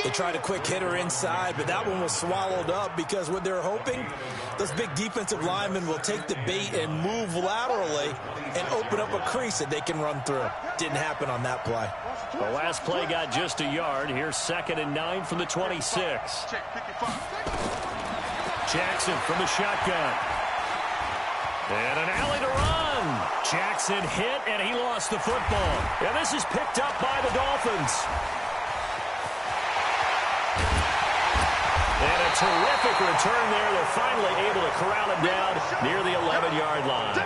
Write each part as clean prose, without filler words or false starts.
They tried a quick hitter inside, but that one was swallowed up because what they're hoping, those big defensive linemen will take the bait and move laterally and open up a crease that they can run through. Didn't happen on that play. The last play got just a yard. Here's 2nd and 9 from the 26. Jackson from the shotgun. And an alley to run. Jackson hit, and he lost the football. And this is picked up by the Dolphins. And a terrific return there. They're finally able to corral him down near the 11-yard line.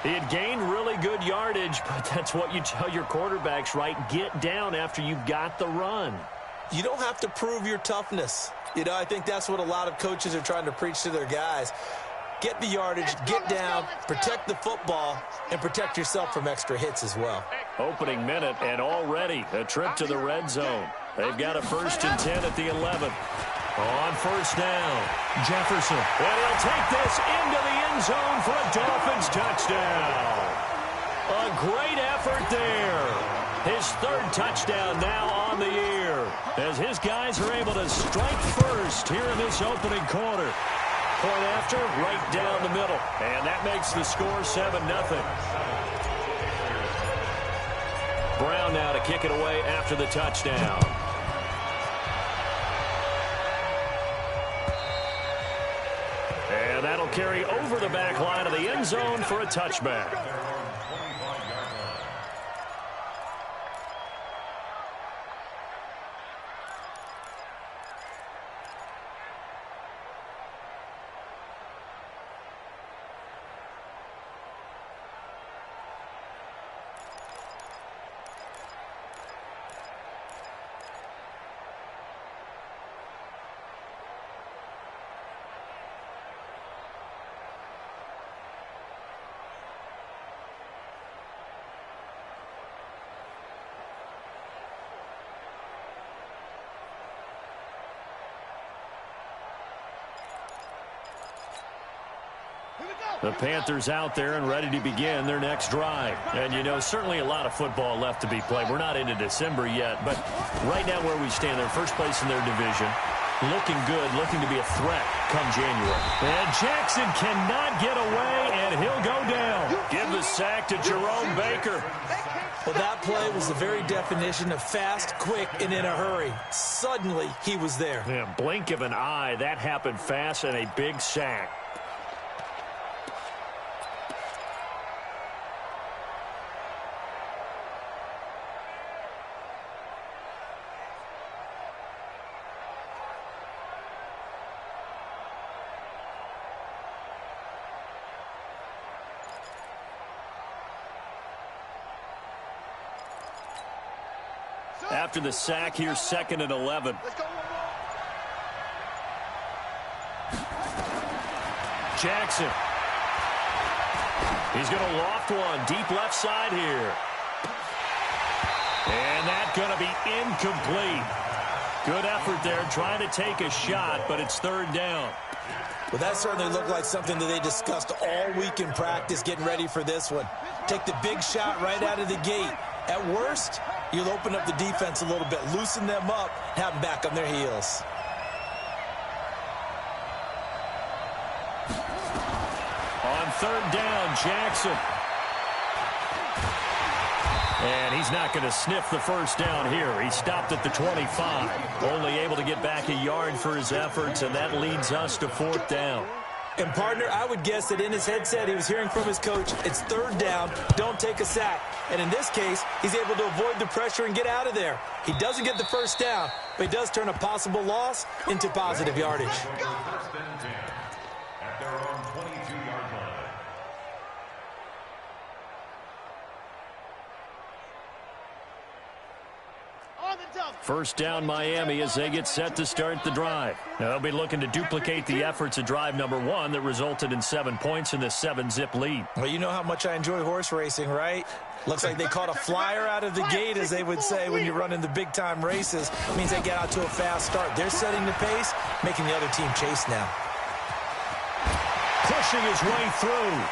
He had gained really good yardage, but that's what you tell your quarterbacks, right? Get down after you've got the run. You don't have to prove your toughness. You know, I think that's what a lot of coaches are trying to preach to their guys. Get the yardage, get down, protect the football, and protect yourself from extra hits as well. Opening minute, and already a trip to the red zone. They've got a 1st and 10 at the 11. On 1st down, Jefferson. And he'll take this into the end zone for a Dolphins touchdown. A great effort there. His 3rd touchdown now on the year, as his guys are able to strike first here in this opening quarter. Point after, right down the middle. And that makes the score 7-0. Brown now to kick it away after the touchdown. And that'll carry over the back line of the end zone for a touchback. The Panthers out there and ready to begin their next drive. And, you know, certainly a lot of football left to be played. We're not into December yet, but right now where we stand, they're first place in their division. Looking good, looking to be a threat come January. And Jackson cannot get away, and he'll go down. Give the sack to Jerome Baker. Well, that play was the very definition of fast, quick, and in a hurry. Suddenly, he was there. Yeah, blink of an eye, that happened fast, and a big sack. After the sack, here's 2nd and 11. Jackson. He's going to loft one deep left side here. And that's going to be incomplete. Good effort there trying to take a shot, but it's 3rd down. Well, that certainly looked like something that they discussed all week in practice getting ready for this one. Take the big shot right out of the gate. At worst, you'll open up the defense a little bit, loosen them up, have them back on their heels. On 3rd down, Jackson. And he's not going to sniff the 1st down here. He stopped at the 25. Only able to get back a yard for his efforts, and that leads us to 4th down. And, partner, I would guess that in his headset he was hearing from his coach, it's 3rd down, don't take a sack. And in this case, he's able to avoid the pressure and get out of there. He doesn't get the 1st down, but he does turn a possible loss into positive yardage. At their own 22-yard line. First down, Miami, as they get set to start the drive. Now, they'll be looking to duplicate the efforts of drive number 1 that resulted in 7 points in this 7-zip lead. Well, you know how much I enjoy horse racing, right? Looks like they caught a flyer out of the gate, as they would say when you're running the big-time races. It means they get out to a fast start. They're setting the pace, making the other team chase now. Pushing his way through.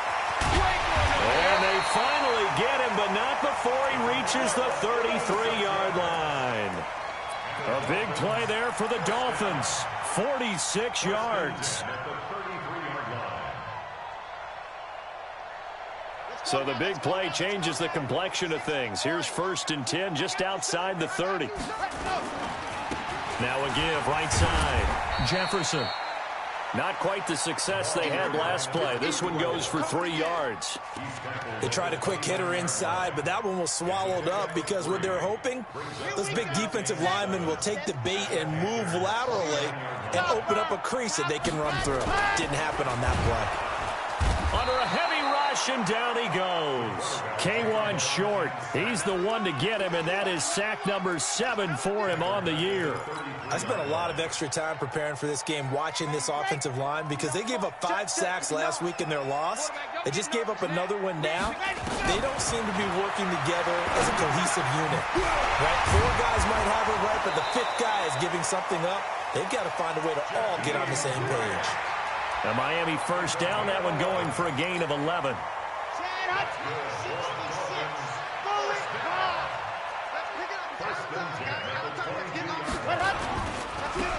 And they finally get him, but not before he reaches the 33-yard line. A big play there for the Dolphins. 46 yards. So the big play changes the complexion of things. Here's 1st and 10 just outside the 30. Now a give right side. Jefferson. Not quite the success they had last play. This one goes for 3 yards. They tried a quick hitter inside, but that one was swallowed up because what they're hoping, those big defensive linemen will take the bait and move laterally and open up a crease that they can run through. Didn't happen on that play. Under a heavy rush, and down he goes. K1 Short. He's the one to get him, and that is sack number 7 for him on the year. I spent a lot of extra time preparing for this game watching this offensive line because they gave up 5 sacks last week in their loss. They just gave up another one now. They don't seem to be working together as a cohesive unit. Right? 4 guys might have it right, but the 5th guy is giving something up. They've got to find a way to all get on the same page. A Miami 1st down, that one going for a gain of 11.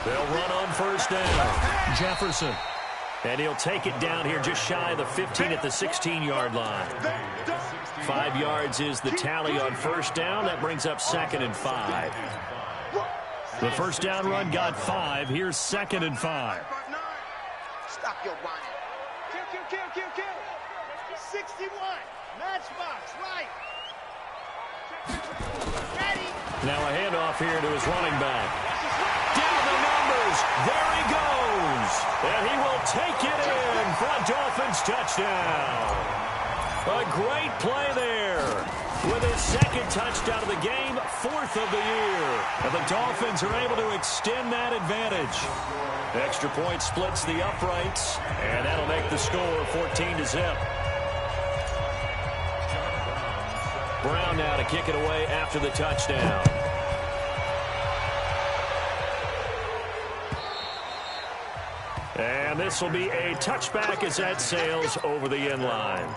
They'll run on 1st down. Jefferson. And he'll take it down here just shy of the 15 at the 16-yard line. 5 yards is the tally on 1st down. That brings up 2nd and 5. The 1st down run got 5. Here's 2nd and 5. Stop your whining. Kill. 61. Matchbox, right. Ready. Now a handoff here to his running back. Down the numbers. There he goes. And he will take it in for a Dolphins touchdown. A great play there. With his 2nd touchdown of the game, 4th of the year. And the Dolphins are able to extend that advantage. Extra point splits the uprights, and that'll make the score 14-0. Brown now to kick it away after the touchdown. And this will be a touchback as that sails over the end line.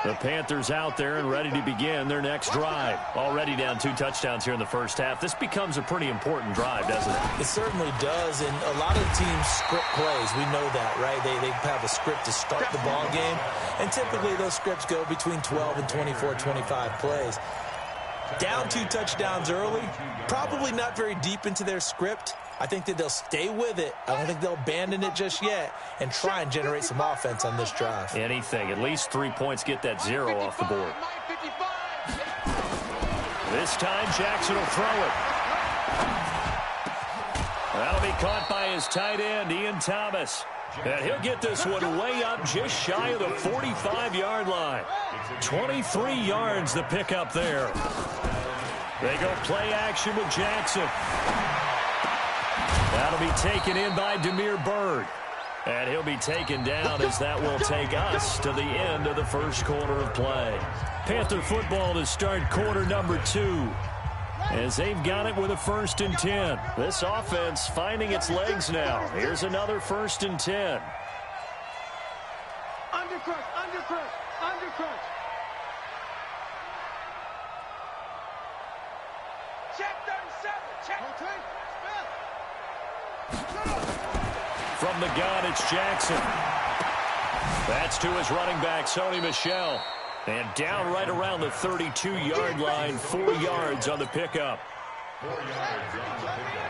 The Panthers out there and ready to begin their next drive. Already down 2 touchdowns here in the 1st half. This becomes a pretty important drive, doesn't it? It certainly does, and a lot of teams script plays. We know that, right? They have a script to start the ball game, and typically those scripts go between 12 and 24, 25 plays. Down 2 touchdowns early, probably not very deep into their script. I think that they'll stay with it. I don't think they'll abandon it just yet and try and generate some offense on this drive. Anything. At least 3 points, get that 0 off the board. This time Jackson will throw it. That'll be caught by his tight end, Ian Thomas. And he'll get this one way up just shy of the 45-yard line. 23 yards the pickup there. They go play action with Jackson. That'll be taken in by Damiere Byrd. And he'll be taken down as that will take us to the end of the 1st quarter of play. Panther football to start quarter number 2. As they've got it with a 1st and 10. This offense finding its legs now. Here's another 1st and 10. Undercrush. Check 37. Check. From the gun, it's Jackson. That's to his running back, Sony Michel. And down right around the 32-yard line, 4 yards on the pickup.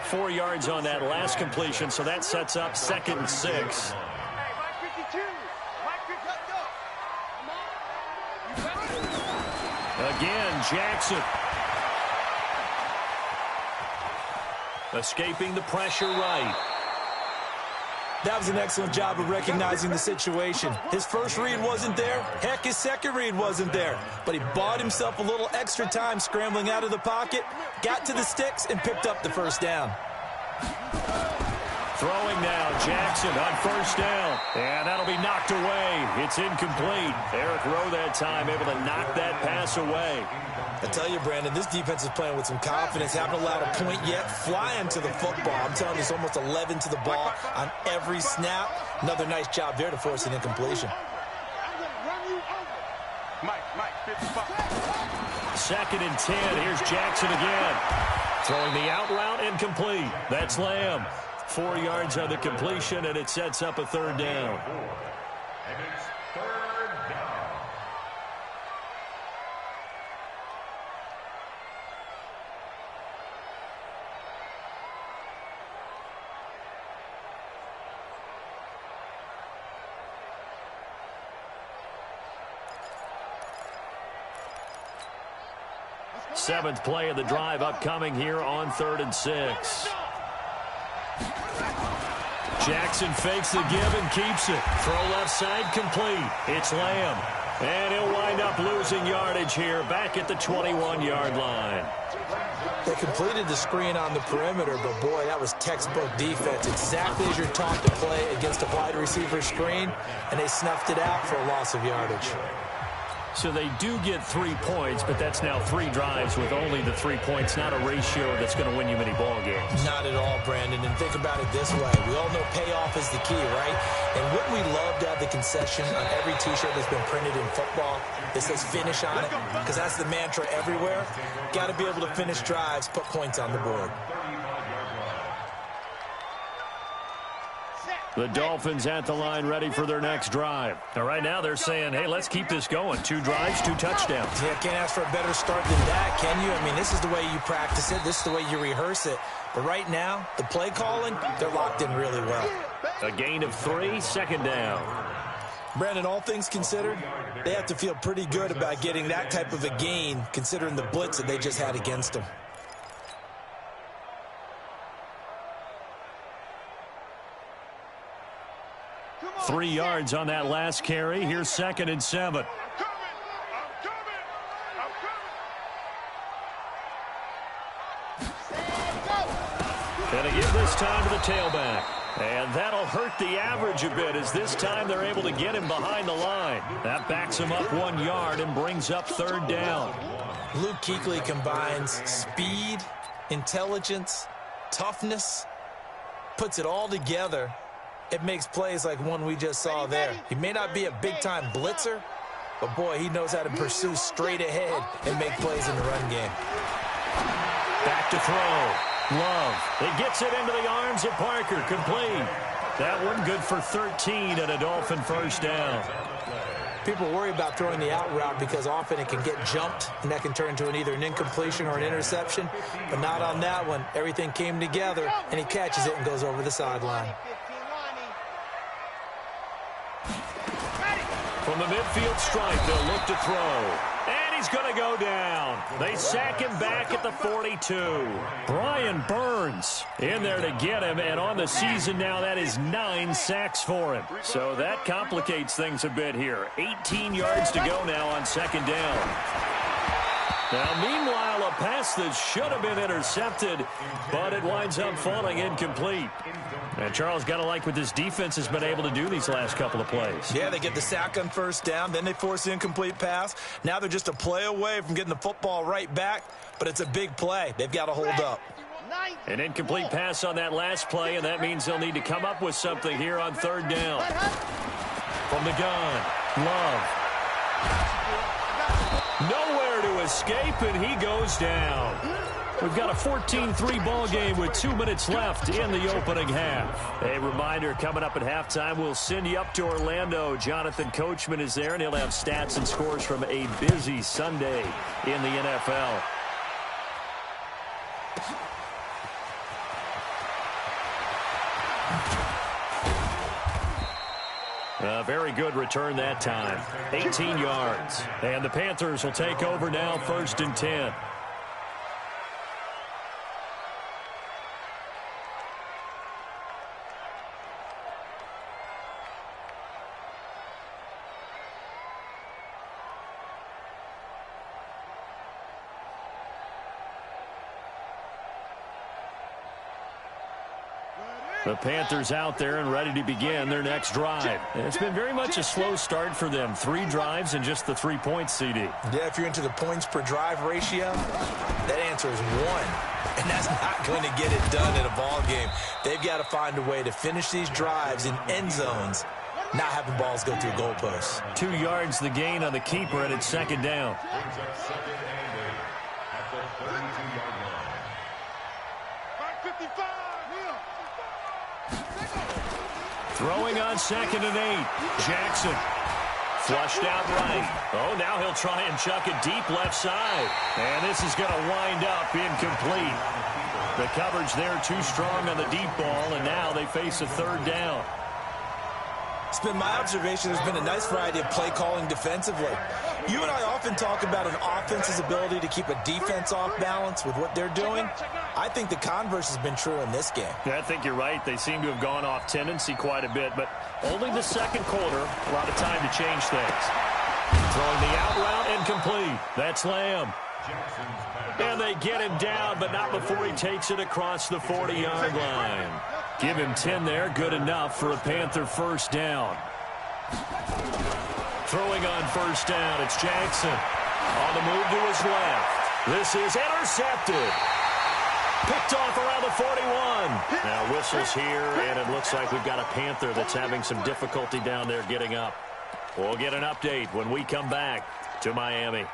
4 yards on that last completion, so that sets up 2nd and 6. Again, Jackson. Escaping the pressure right. That was an excellent job of recognizing the situation. His first read wasn't there. Heck, his second read wasn't there. But he bought himself a little extra time scrambling out of the pocket, got to the sticks, and picked up the 1st down. Throwing now, Jackson on first down. And that'll be knocked away. It's incomplete. Eric Rowe that time able to knock that pass away. I tell you, Brandon, this defense is playing with some confidence. Haven't allowed a point yet. Flying to the football. I'm telling you, it's almost 11 to the ball on every snap. Another nice job there to force an incompletion. Mike, 55. 2nd and 10. Here's Jackson again. Throwing the out route, incomplete. That's Lamb. 4 yards on the completion, and it sets up a 3rd down. And it's 3rd down. Seventh play of the drive upcoming here on 3rd and 6. Jackson fakes the give and keeps it. Throw left side complete. It's Lamb. And he'll wind up losing yardage here back at the 21-yard line. They completed the screen on the perimeter, but boy, that was textbook defense. Exactly as you're taught to play against a wide receiver screen, and they snuffed it out for a loss of yardage. So they do get 3 points, but that's now 3 drives with only the 3 points, not a ratio that's going to win you many ball games. Not at all, Brandon. And think about it this way. We all know payoff is the key, right? And wouldn't we love to have the concession on every T-shirt that's been printed in football that says finish on it? Because that's the mantra everywhere. Got to be able to finish drives, put points on the board. The Dolphins at the line ready for their next drive. Now, right now they're saying, hey, let's keep this going. 2 drives, 2 touchdowns. Yeah, can't ask for a better start than that, can you? I mean, this is the way you practice it. This is the way you rehearse it. But right now, the play calling, they're locked in really well. A gain of 3, 2nd down. Brandon, all things considered, they have to feel pretty good about getting that type of a gain, considering the blitz that they just had against them. 3 yards on that last carry. Here's 2nd and 7. And again this time to the tailback. And that'll hurt the average a bit as this time they're able to get him behind the line. That backs him up 1 yard and brings up 3rd down. Luke Kuechly combines speed, intelligence, toughness, puts it all together. It makes plays like one we just saw there. He may not be a big-time blitzer, but, boy, he knows how to pursue straight ahead and make plays in the run game. Back to throw. Love. It gets it into the arms of Parker. Complete. That one good for 13 and a Dolphin 1st down. People worry about throwing the out route because often it can get jumped, and that can turn into either an incompletion or an interception. But not on that one. Everything came together, and he catches it and goes over the sideline. From the midfield stripe, they'll look to throw. And he's going to go down. They sack him back at the 42. Brian Burns in there to get him. And on the season now, that is 9 sacks for him. So that complicates things a bit here. 18 yards to go now on 2nd down. Now, meanwhile, a pass that should have been intercepted, but it winds up falling incomplete. And Charles, got to like what this defense has been able to do these last couple of plays. Yeah, they get the sack on 1st down, then they force the incomplete pass. Now they're just a play away from getting the football right back, but it's a big play. They've got to hold up. An incomplete pass on that last play, and that means they'll need to come up with something here on 3rd down. From the gun, Love. Nowhere to escape, and he goes down. We've got a 14-3 ball game with 2 minutes left in the opening half. A reminder, coming up at halftime, we'll send you up to Orlando. Jonathan Coachman is there, and he'll have stats and scores from a busy Sunday in the NFL. A very good return that time. 18 yards. And the Panthers will take over now, 1st and 10. The Panthers out there and ready to begin their next drive. And it's been very much a slow start for them. 3 drives and just the 3 points, CD. Yeah, if you're into the points per drive ratio, that answer is 1. And that's not going to get it done in a ball game. They've got to find a way to finish these drives in end zones, not having balls go through goalposts. 2 yards the gain on the keeper, and it's second down. Throwing on 2nd and 8. Jackson. Flushed out right. Oh, now he'll try and chuck it deep left side. And this is going to wind up incomplete. The coverage there too strong on the deep ball, and now they face a 3rd down. It's been my observation there's been a nice variety of play calling defensively. You and I often talk about an offense's ability to keep a defense off balance with what they're doing. I think the converse has been true in this game. Yeah, I think you're right. They seem to have gone off tendency quite a bit, but only the second quarter, a lot of time to change things. Throwing the out route incomplete. That's Lamb. And they get him down, but not before he takes it across the 40-yard line. Give him 10 there, good enough for a Panther first down. Throwing on first down, it's Jackson. On the move to his left. This is intercepted. Picked off around the 41. Now whistles here, and it looks like we've got a Panther that's having some difficulty down there getting up. We'll get an update when we come back to Miami.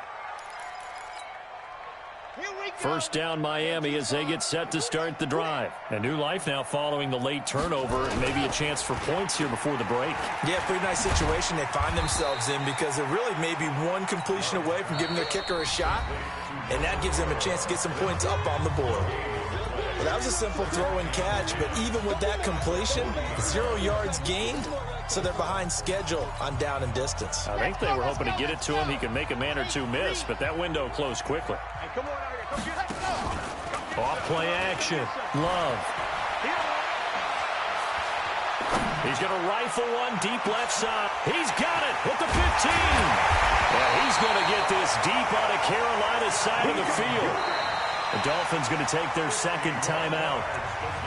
First down Miami as they get set to start the drive. A new life now following the late turnover. Maybe a chance for points here before the break. Yeah, pretty nice situation they find themselves in because they're really maybe one completion away from giving their kicker a shot. And that gives them a chance to get some points up on the board. Well, that was a simple throw and catch, but even with that completion, 0 yards gained, so they're behind schedule on down and distance. I think they were hoping to get it to him. He could make a man or two miss, but that window closed quickly. Off play action. Love. He's going to rifle one deep left side. He's got it at the 15. Yeah, he's going to get this deep out of Carolina's side of the field. The Dolphins going to take their second timeout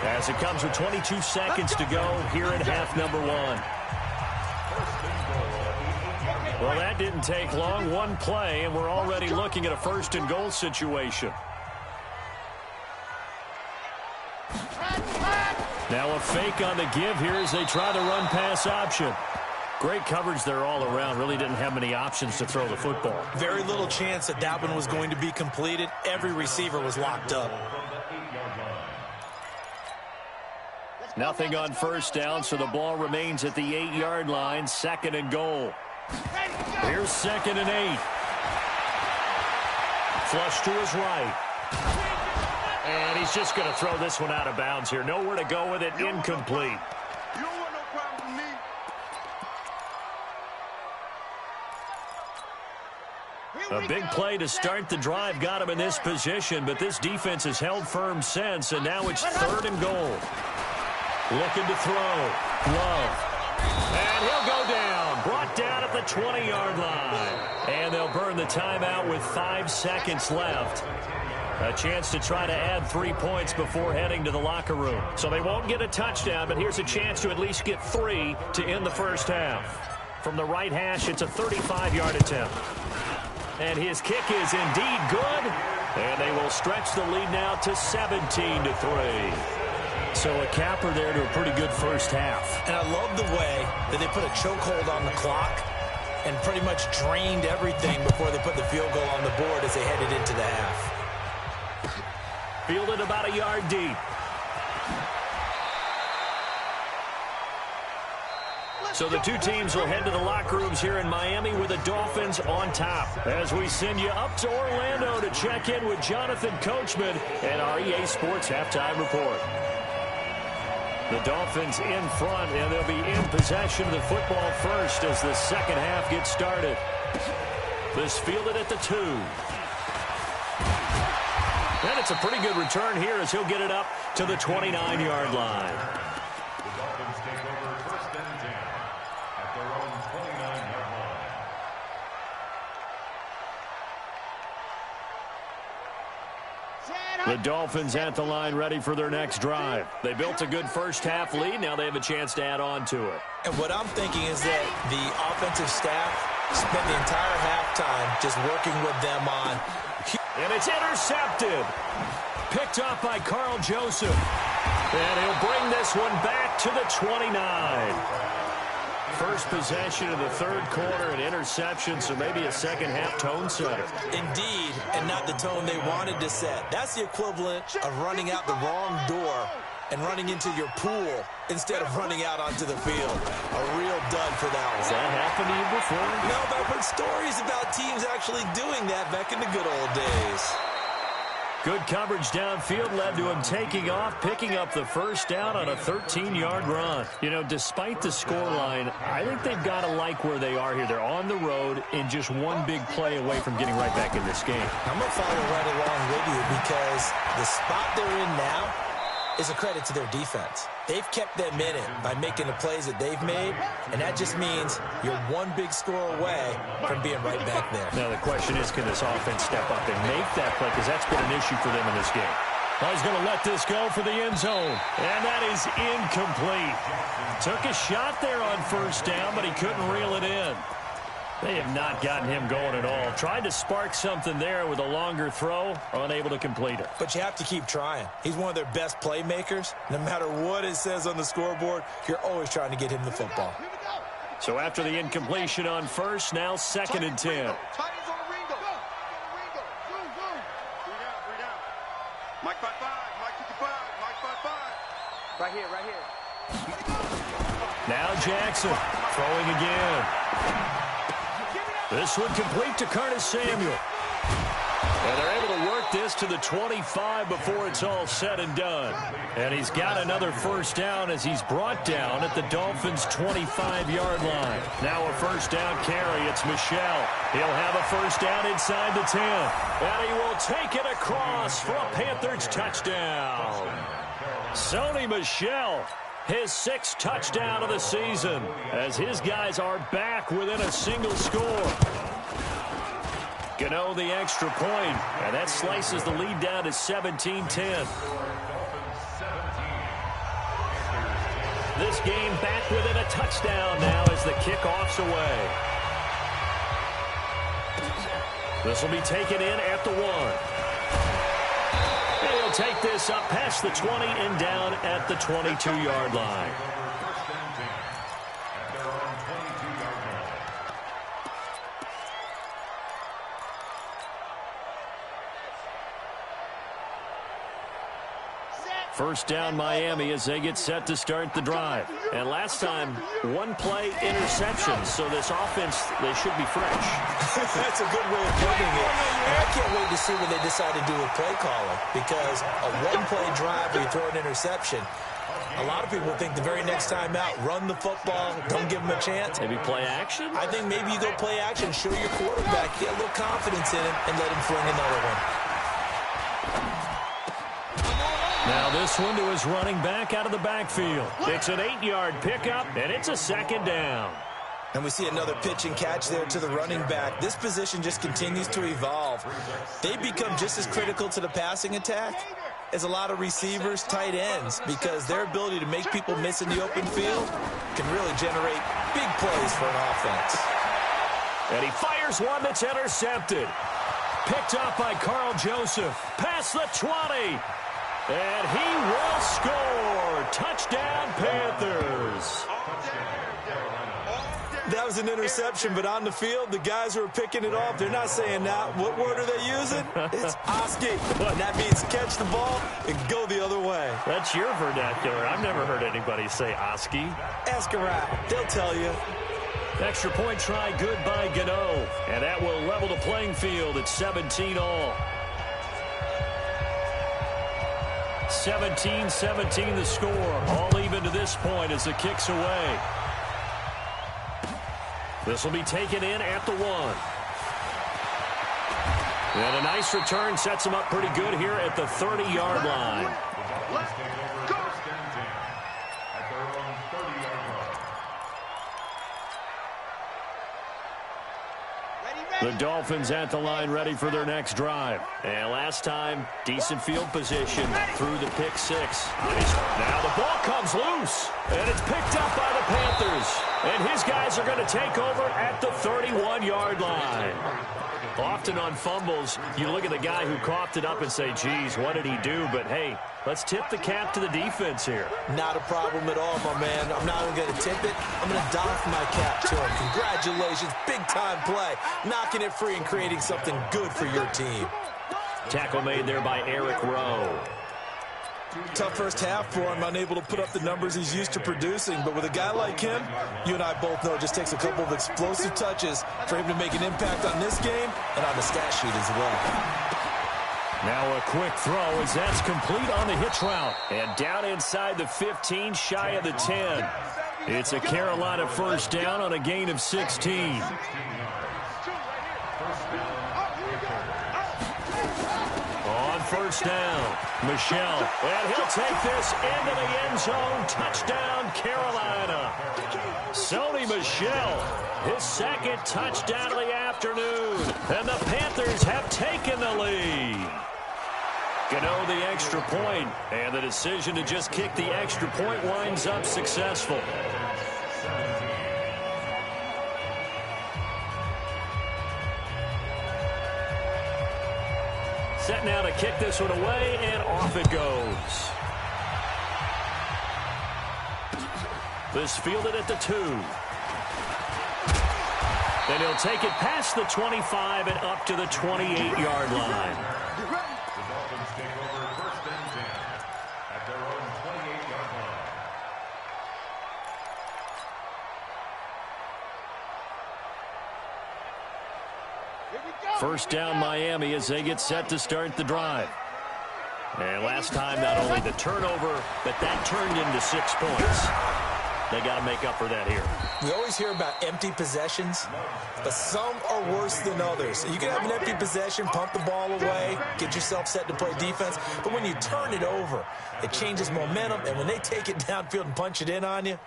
as it comes with 22 seconds to go here at half number 1. Well, that didn't take long. One play, and we're already looking at a 1st and goal situation. Now a fake on the give here as they try the run-pass option. Great coverage there all around. Really didn't have many options to throw the football. Very little chance that that one was going to be completed. Every receiver was locked up. Nothing on first down, so the ball remains at the 8-yard line. 2nd and goal. Here's 2nd and 8. Flush to his right. And he's just going to throw this one out of bounds here. Nowhere to go with it. Incomplete. A big play to start the drive got him in this position, but this defense has held firm since, and now it's 3rd and goal. Looking to throw. Love. And he'll go down. Brought down at the 20-yard line. And they'll burn the timeout with 5 seconds left. A chance to try to add 3 points before heading to the locker room. So they won't get a touchdown, but here's a chance to at least get 3 to end the first half. From the right hash, it's a 35-yard attempt. And his kick is indeed good. And they will stretch the lead now to 17-3. So a capper there to a pretty good first half. And I love the way that they put a chokehold on the clock and pretty much drained everything before they put the field goal on the board as they headed into the half. Fielded about a yard deep. So the two teams will head to the locker rooms here in Miami with the Dolphins on top. As we send you up to Orlando to check in with Jonathan Coachman and our EA Sports Halftime Report. The Dolphins in front, and they'll be in possession of the football first as the second half gets started. This fielded at the 2. And it's a pretty good return here as he'll get it up to the 29-yard line. The Dolphins take over 1st and 10 at their own 29-yard line. Set The Dolphins at the line ready for their next drive. They built a good first-half lead. Now they have a chance to add on to it. And what I'm thinking is that the offensive staff spent the entire halftime just working with them on. And it's intercepted. Picked off by Carl Joseph. And he'll bring this one back to the 29. First possession of the third quarter, an interception, so maybe a second-half tone setter. Indeed, and not the tone they wanted to set. That's the equivalent of running out the wrong door and running into your pool instead of running out onto the field. A real dud for that one. Has that happened to you before? No, but I've heard stories about teams actually doing that back in the good old days. Good coverage downfield led to him taking off, picking up the first down on a 13-yard run. You know, despite the scoreline, I think they've got to like where they are here. They're on the road and just one big play away from getting right back in this game. I'm going to follow right along with you because the spot they're in now is a credit to their defense. They've kept them in it by making the plays that they've made, and that just means you're one big score away from being right back there. Now the question is, can this offense step up and make that play? Because that's been an issue for them in this game. Well, he's going to let this go for the end zone, and that is incomplete. Took a shot there on first down, but he couldn't reel it in. They have not gotten him going at all. Tried to spark something there with a longer throw, unable to complete it. But you have to keep trying. He's one of their best playmakers. No matter what it says on the scoreboard, you're always trying to get him the football. So after the incompletion on first, now 2nd and 10. Mike 5-5, Mike 55, Mike 5-5. Right here. Now Jackson throwing again. This one complete to Curtis Samuel. And they're able to work this to the 25 before it's all said and done. And he's got another first down as he's brought down at the Dolphins' 25-yard line. Now a first down carry. It's Michel. He'll have a first down inside the 10. And he will take it across for a Panthers touchdown. Sony Michel, his 6th touchdown of the season, as his guys are back within a single score. Gano the extra point, and that slices the lead down to 17-10. This game back within a touchdown now as the kickoff's away. This will be taken in at the 1. He'll take this up past the 20 and down at the 22-yard line. First down Miami as they get set to start the drive. And last time, one play interception, so this offense, they should be fresh. That's a good way of putting it. And I can't wait to see what they decide to do with play calling, because a one-play drive where you throw an interception, a lot of people think the very next time out, run the football, don't give them a chance. Maybe play action? I think maybe you go play action, show your quarterback, get a little confidence in him, and let him fling another one. Now this one to his running back out of the backfield. It's an 8-yard pickup, and it's a 2nd down. And we see another pitch and catch there to the running back. This position just continues to evolve. They become just as critical to the passing attack as a lot of receivers, tight ends, because their ability to make people miss in the open field can really generate big plays for an offense. And he fires one that's intercepted. Picked up by Carl Joseph. Past the 20. And he will score. Touchdown, Panthers. That was an interception, but on the field, the guys who are picking it off, they're not saying that. What word are they using? It's Oski. And that means catch the ball and go the other way. That's your vernacular. I've never heard anybody say Oski. Ask around. They'll tell you. Extra point try good by Gano. And that will level the playing field at 17-all. 17-17 the score. All even to this point as the kick's away. This will be taken in at the 1. And a nice return sets him up pretty good here at the 30-yard line. The Dolphins at the line ready for their next drive. And last time, decent field position through the pick six. Now the ball comes loose, and it's picked up by the Panthers. And his guys are going to take over at the 31-yard line. Often on fumbles, you look at the guy who coughed it up and say, geez, what did he do? But, hey, let's tip the cap to the defense here. Not a problem at all, my man. I'm not even going to tip it. I'm going to doff my cap to him. Congratulations. Big-time play. Knocking it free and creating something good for your team. Tackle made there by Eric Rowe. Tough first half for him, unable to put up the numbers he's used to producing. But with a guy like him, you and I both know it just takes a couple of explosive touches for him to make an impact on this game and on the stat sheet as well. Now a quick throw as that's complete on the hitch route. And down inside the 15, shy of the 10. It's a Carolina first down on a gain of 16. First down, Michel, and he'll take this into the end zone. Touchdown, Carolina. Sony Michel, his second touchdown of the afternoon, and the Panthers have taken the lead. Gano the extra point, and the decision to just kick the extra point winds up successful. Set now to kick this one away, and off it goes. This fielded at the 2. Then he'll take it past the 25 and up to the 28-yard line. The Dolphins take over first and 10 at their own 28-yard line. First down Miami as they get set to start the drive. And last time, not only the turnover, but that turned into 6 points. They got to make up for that here. We always hear about empty possessions, but some are worse than others. You can have an empty possession, pump the ball away, get yourself set to play defense, but when you turn it over, it changes momentum, and when they take it downfield and punch it in on you,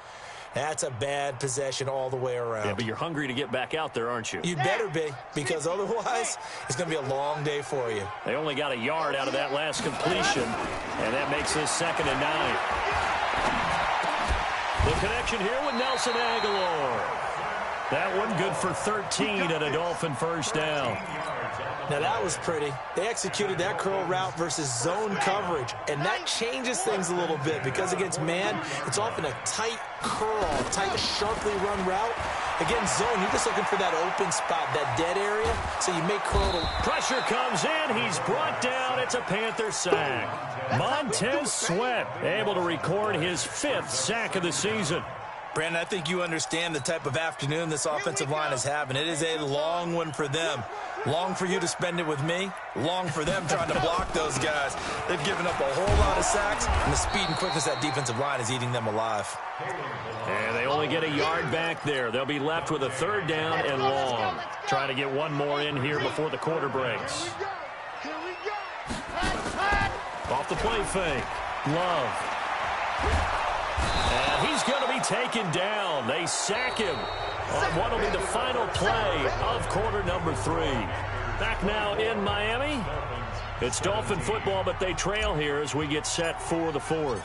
that's a bad possession all the way around. Yeah, but you're hungry to get back out there, aren't you? You better be, because otherwise it's going to be a long day for you. They only got a yard out of that last completion, and that makes this 2nd and 9. The connection here with Nelson Aguilar. That one good for 13 and a Dolphin first down. Now that was pretty. They executed that curl route versus zone coverage, and that changes things a little bit because against man, it's often a tight curl, tight, sharply run route. Against zone, you're just looking for that open spot, that dead area, so you make curl. Pressure comes in. He's brought down. It's a Panther sack. Montez Sweat able to record his 5th sack of the season. Brandon, I think you understand the type of afternoon this offensive line is having. It is a long one for them. Long for you to spend it with me. Long for them trying to block those guys. They've given up a whole lot of sacks, and the speed and quickness of that defensive line is eating them alive. And they only get a yard back there. They'll be left with a 3rd down and long. Trying to get one more in here before the quarter breaks. Off the play fake. Love. And he's going to be taken down. They sack him on what will be the final play of quarter number 3. Back now in Miami. It's Dolphin football, but they trail here as we get set for the 4th.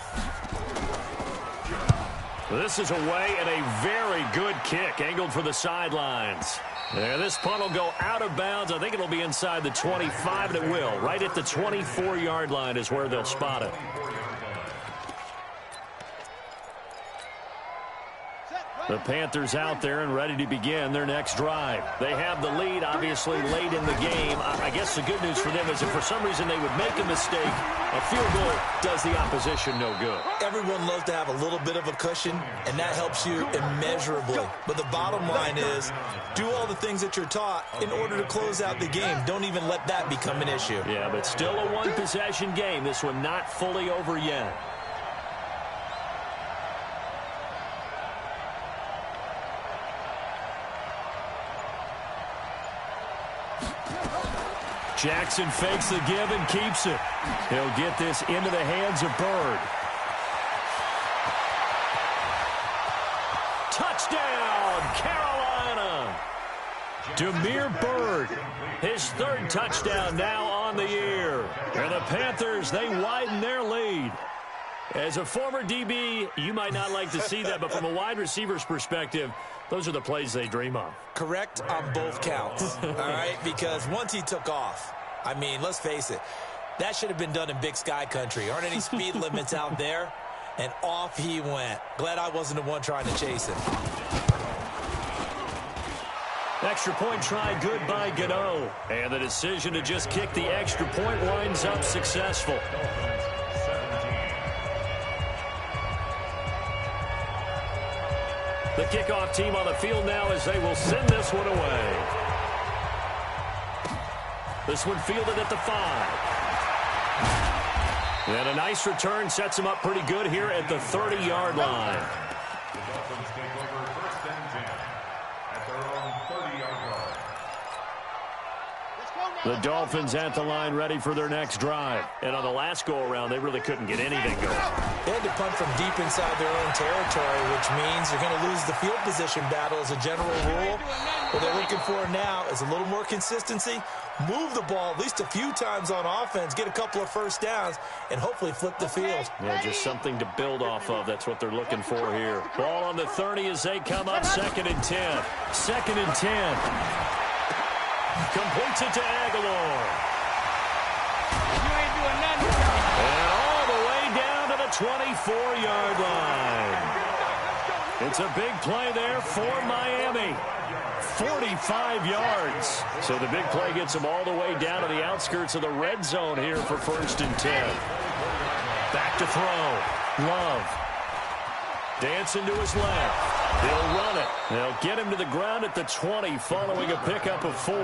This is away and a very good kick angled for the sidelines. And this punt will go out of bounds. I think it'll be inside the 25, and it will. Right at the 24-yard line is where they'll spot it. The Panthers out there and ready to begin their next drive. They have the lead, obviously, late in the game. I guess the good news for them is if for some reason they would make a mistake, a field goal does the opposition no good. Everyone loves to have a little bit of a cushion, and that helps you immeasurably. But the bottom line is, do all the things that you're taught in order to close out the game. Don't even let that become an issue. Yeah, but still a one-possession game. This one not fully over yet. Jackson fakes the give and keeps it. He'll get this into the hands of Byrd. Touchdown, Carolina. Damiere Byrd, his third touchdown now on the year. And the Panthers, they widen their lead. As a former DB, you might not like to see that, but from a wide receiver's perspective, those are the plays they dream of. Correct on both counts, all right? Because once he took off, I mean, let's face it, that should have been done in Big Sky country. Aren't any speed limits out there? And off he went. Glad I wasn't the one trying to chase him. Extra point try good by Gano. And the decision to just kick the extra point winds up successful. The kickoff team on the field now as they will send this one away. This one fielded at the 5. And a nice return sets him up pretty good here at the 30-yard line. The Dolphins take over first and 10 at their own 30-yard line. The Dolphins at the line ready for their next drive. And on the last go-around, they really couldn't get anything going. They had to punt from deep inside their own territory, which means you're going to lose the field position battle as a general rule. What they're looking for now is a little more consistency, move the ball at least a few times on offense, get a couple of first downs, and hopefully flip the field. Yeah, just something to build off of. That's what they're looking for here. Ball on the 30 as they come up, 2nd and 10. 2nd and 10. Completes it to Aguilar. You ain't doing nothing. And all the way down to the 24-yard line. It's a big play there for Miami. 45 yards. So the big play gets them all the way down to the outskirts of the red zone here for 1st and 10. Back to throw. Love. Dancing to his left. They'll run it. They'll get him to the ground at the 20 following a pickup of 4.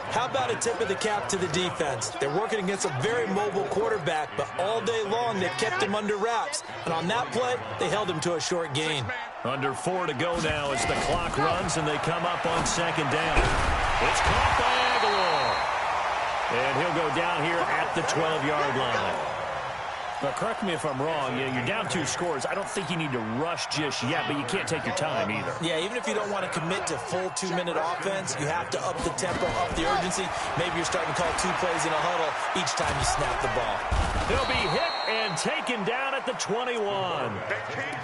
How about a tip of the cap to the defense? They're working against a very mobile quarterback, but all day long they've kept him under wraps. And on that play, they held him to a short gain. Under 4 to go now as the clock runs and they come up on 2nd down. It's caught by Aguilar. And he'll go down here at the 12-yard line. Now, correct me if I'm wrong. You're down 2 scores. I don't think you need to rush just yet, but you can't take your time either. Yeah, even if you don't want to commit to full 2-minute offense, you have to up the tempo, up the urgency. Maybe you're starting to call 2 plays in a huddle each time you snap the ball. He'll be hit and taken down at the 21.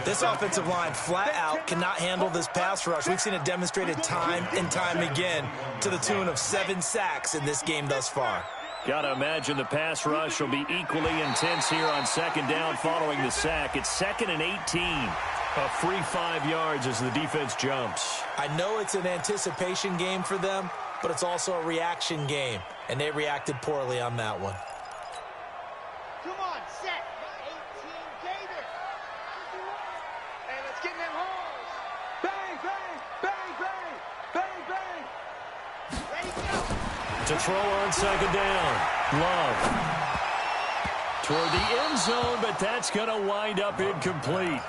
This offensive line flat out cannot handle this pass rush. We've seen it demonstrated time and time again to the tune of 7 sacks in this game thus far. Got to imagine the pass rush will be equally intense here on 2nd down following the sack. It's 2nd and 18. A free 5 yards as the defense jumps. I know it's an anticipation game for them, but it's also a reaction game, and they reacted poorly on that one. Come on, set. 18, Gator. Hey, let's get in them holes. Bang, bang, bang, bang, bang, bang. Ready, go. To throw on 2nd down. Love. Toward the end zone, but that's going to wind up incomplete.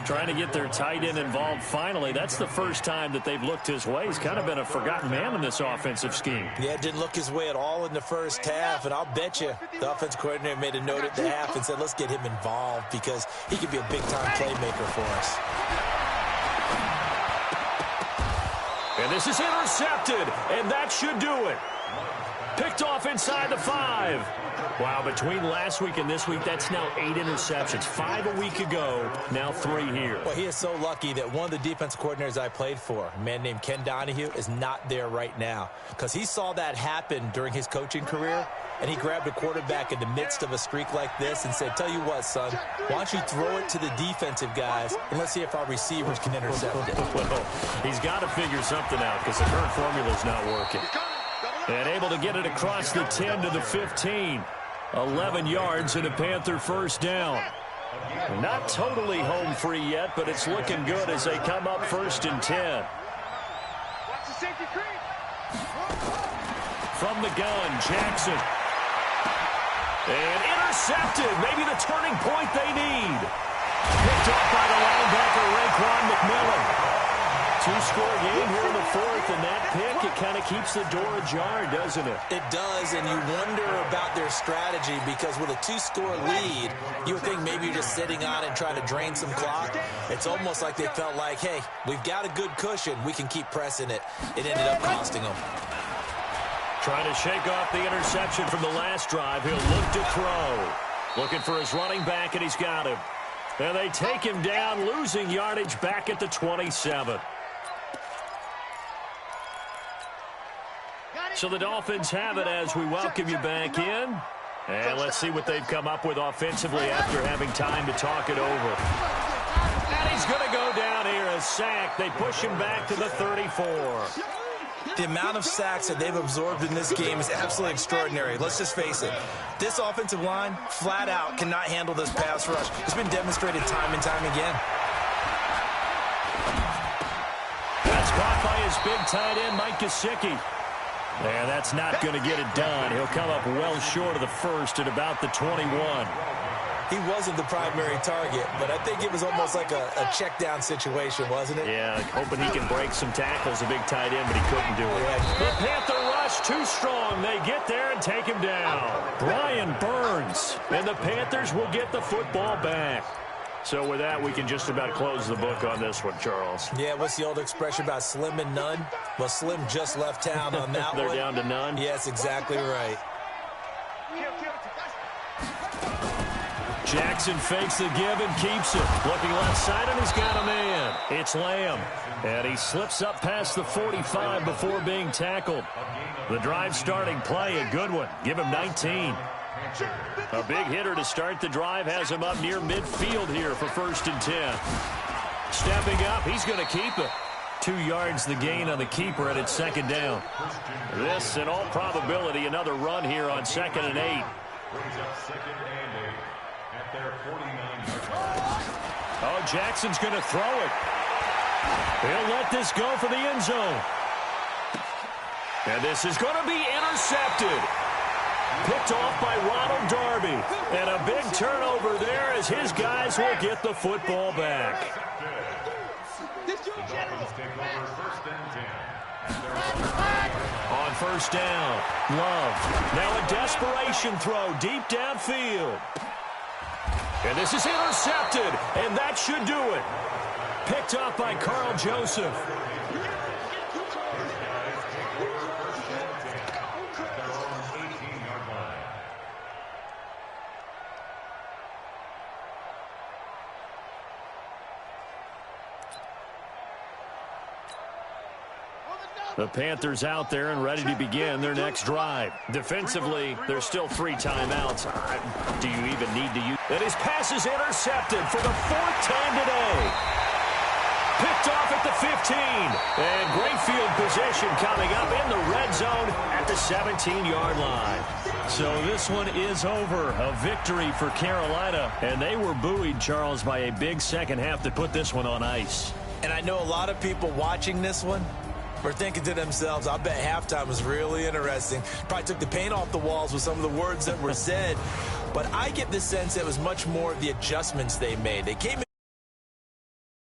Trying to get their tight end involved finally. That's the first time that they've looked his way. He's kind of been a forgotten man in this offensive scheme. Yeah, it didn't look his way at all in the first half, and I'll bet you the offense coordinator made a note at the half and said, let's get him involved because he could be a big-time playmaker for us. And this is intercepted, and that should do it. Picked off inside the 5. Wow, between last week and this week, that's now 8 interceptions. 5 a week ago, now 3 here. Well, he is so lucky that one of the defense coordinators I played for, a man named Ken Donahue, is not there right now because he saw that happen during his coaching career, and he grabbed a quarterback in the midst of a streak like this and said, tell you what, son, why don't you throw it to the defensive guys, and let's see if our receivers can intercept it. Well, he's got to figure something out because the current formula is not working. And able to get it across the 10 to the 15. 11 yards and a Panther first down. Not totally home free yet, but it's looking good as they come up 1st and 10. Watch the safety creep. From the gun, Jackson. And intercepted. Maybe the turning point they need. Picked up by the linebacker, Raekwon McMillan. two-score game here in the fourth, and that pick, it kind of keeps the door ajar, doesn't it? It does, and you wonder about their strategy because with a two-score lead, you would think maybe you're just sitting on it and trying to drain some clock. It's almost like they felt like, hey, we've got a good cushion. We can keep pressing it. It ended up costing them. Trying to shake off the interception from the last drive. He'll look to throw. Looking for his running back, and he's got him. And they take him down, losing yardage back at the 27. So the Dolphins have it as we welcome you back in. And let's see what they've come up with offensively after having time to talk it over. And he's going to go down here, a sack. They push him back to the 34. The amount of sacks that they've absorbed in this game is absolutely extraordinary. Let's just face it. This offensive line, flat out, cannot handle this pass rush. It's been demonstrated time and time again. That's caught by his big tight end, Mike Gesicki. And that's not going to get it done. He'll come up well short of the first at about the 21. He wasn't the primary target, but I think it was almost like a check-down situation, wasn't it? Yeah, hoping he can break some tackles, a big tight end, but he couldn't do it. The Panther rush too strong. They get there and take him down. Brian Burns, and the Panthers will get the football back. So with that, we can just about close the book on this one, Charles. Yeah, what's the old expression about slim and none? Well, Slim just left town on that They're one. down to none? Yes, exactly right. Jackson fakes the give and keeps it. Looking left side, and he's got a man. It's Lamb. And he slips up past the 45 before being tackled. The drive starting play, a good one. Give him 19. A big hitter to start the drive has him up near midfield here for 1st and 10. Stepping up, he's going to keep it. 2 yards the gain on the keeper, and it's 2nd down. This, in all probability, another run here on 2nd and 8. Brings up 2nd and 8 at their 49-yard line. Oh, Jackson's going to throw it. He'll let this go for the end zone. And this is going to be intercepted. Picked off by Ronald Darby. And a big turnover there as his guys will get the football back. The Dolphins take over 1st and 10 at their On 1st down, Love. Now a desperation throw deep downfield. And this is intercepted, and that should do it. Picked off by Carl Joseph. The Panthers out there and ready to begin their next drive. Defensively, there's still 3 timeouts. Do you even need to use? And his pass is intercepted for the 4th time today. Picked off at the 15. And great field position coming up in the red zone at the 17-yard line. So this one is over. A victory for Carolina. And they were buoyed, Charles, by a big second half that put this one on ice. And I know a lot of people watching this one were thinking to themselves, I bet halftime was really interesting. Probably took the paint off the walls with some of the words that were said. But I get the sense it was much more of the adjustments they made. They came